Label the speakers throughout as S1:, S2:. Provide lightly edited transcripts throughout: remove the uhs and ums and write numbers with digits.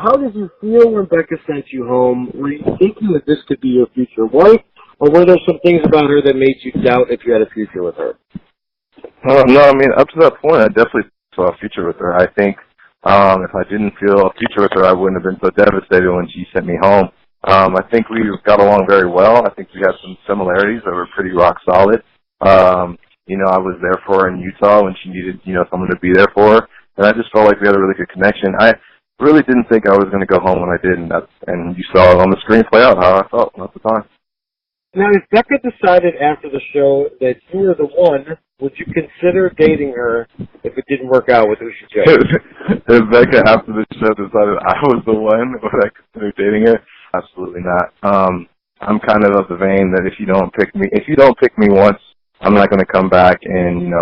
S1: how did you feel when Becca sent you home? Were you thinking that this could be your future wife, or were there some things about her that made you doubt if you had a future with her?
S2: No, I mean, up to that point, I definitely saw a future with her. I think if I didn't feel a future with her, I wouldn't have been so devastated when she sent me home. I think we got along very well. I think we had some similarities that were pretty rock solid. I was there for her in Utah when she needed, someone to be there for her. And I just felt like we had a really good connection. I really didn't think I was going to go home when I did, and you saw it on the screen play out how I felt at the time.
S1: Now, if Becca decided after the show that you were the one, would you consider dating her if it didn't work out with who she chose?
S2: If Becca after the show decided I was the one, would I consider dating her? Absolutely not. I'm kind of the vein that if you don't pick me once, I'm not going to come back. And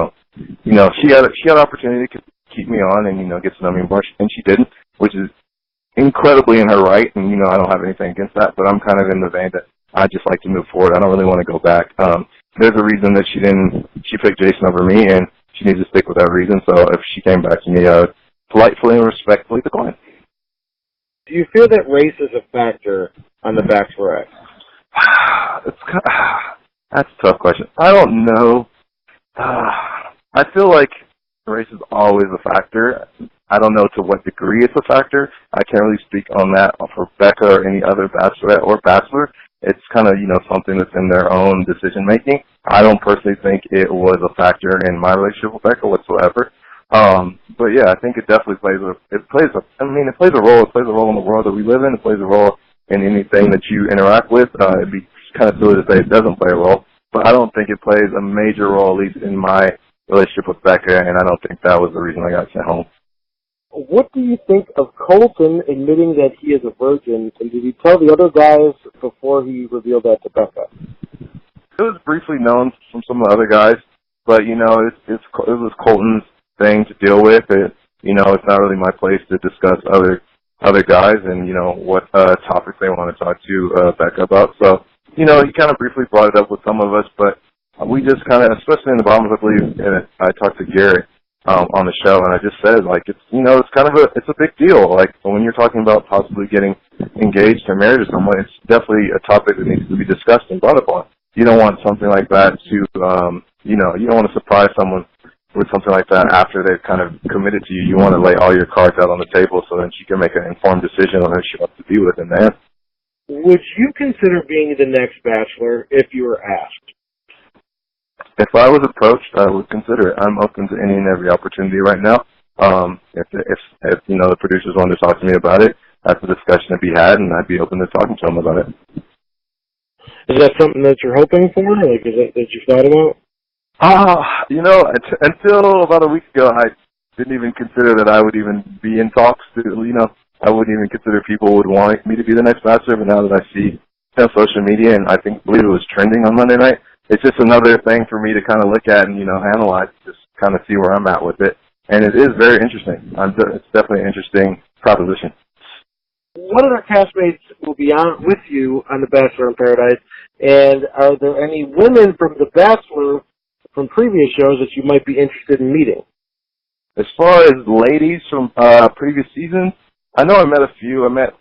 S2: she had an opportunity to keep me on and get to know me more, and she didn't, which is incredibly in her right. And I don't have anything against that, but I'm kind of in the vein that I just like to move forward. I don't really want to go back. There's a reason that she picked Jason over me, and she needs to stick with that reason. So if she came back to me, I would politely and respectfully decline.
S1: Do you feel that race is a factor on The Bachelorette?
S2: That's a tough question. I don't know. I feel like race is always a factor. I don't know to what degree it's a factor. I can't really speak on that for Becca or any other Bachelorette or Bachelor. It's kind of, something that's in their own decision-making. I don't personally think it was a factor in my relationship with Becca whatsoever. But yeah, I think it definitely plays a role. It plays a role in the world that we live in. It plays a role in anything that you interact with. It'd be kind of silly to say it doesn't play a role, but I don't think it plays a major role, at least in my relationship with Becca, and I don't think that was the reason I got sent home.
S1: What do you think of Colton admitting that he is a virgin, and did he tell the other guys before he revealed that to Becca?
S2: It was briefly known from some of the other guys, but it was Colton's thing to deal with. It's not really my place to discuss other guys and what topics they want to talk to Becca about. So he kind of briefly brought it up with some of us, but we just kind of, especially in the bottom, I believe, and I talked to Garrett on the show, and I just said, it's kind of it's a big deal. Like, when you're talking about possibly getting engaged or married to someone, it's definitely a topic that needs to be discussed and brought up on. You don't want something like that to, you don't want to surprise someone with something like that after they've kind of committed to you. You want to lay all your cards out on the table so that you can make an informed decision on who she wants to be with in the end.
S1: Would you consider being the next Bachelor if you were asked?
S2: If I was approached, I would consider it. I'm open to any and every opportunity right now. If the producers wanted to talk to me about it, that's a discussion to be had, and I'd be open to talking to them about it.
S1: Is that something that you're hoping for? Like, is that you've thought about?
S2: Until about a week ago, I didn't even consider that I would even be in talks. I wouldn't even consider people would want me to be the next Bachelor. But now that I see social media, and believe it was trending on Monday night, it's just another thing for me to kind of look at and analyze, just kind of see where I'm at with it. And it is very interesting. It's definitely an interesting proposition.
S1: What other castmates will be on with you on The Bachelor in Paradise? And are there any women from The Bachelor from previous shows that you might be interested in meeting?
S2: As far as ladies from previous seasons, I know I met a few. I met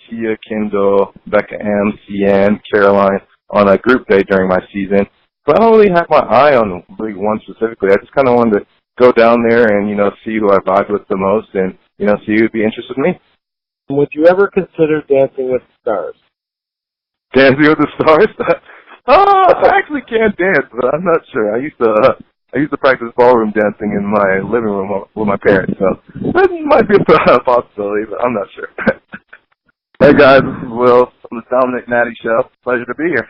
S2: Tia, Kendall, Becca M, Cian, Caroline on a group day during my season. But I don't really have my eye on really one specifically. I just kind of wanted to go down there and, see who I vibe with the most and, see who would be interested in me.
S1: Would you ever consider Dancing with the Stars?
S2: Dancing with the Stars? I actually can't dance, but I'm not sure. I used to practice ballroom dancing in my living room with my parents, so that might be a possibility, but I'm not sure. Hey guys, this is Will from the Dominic Natty Show. Pleasure to be here.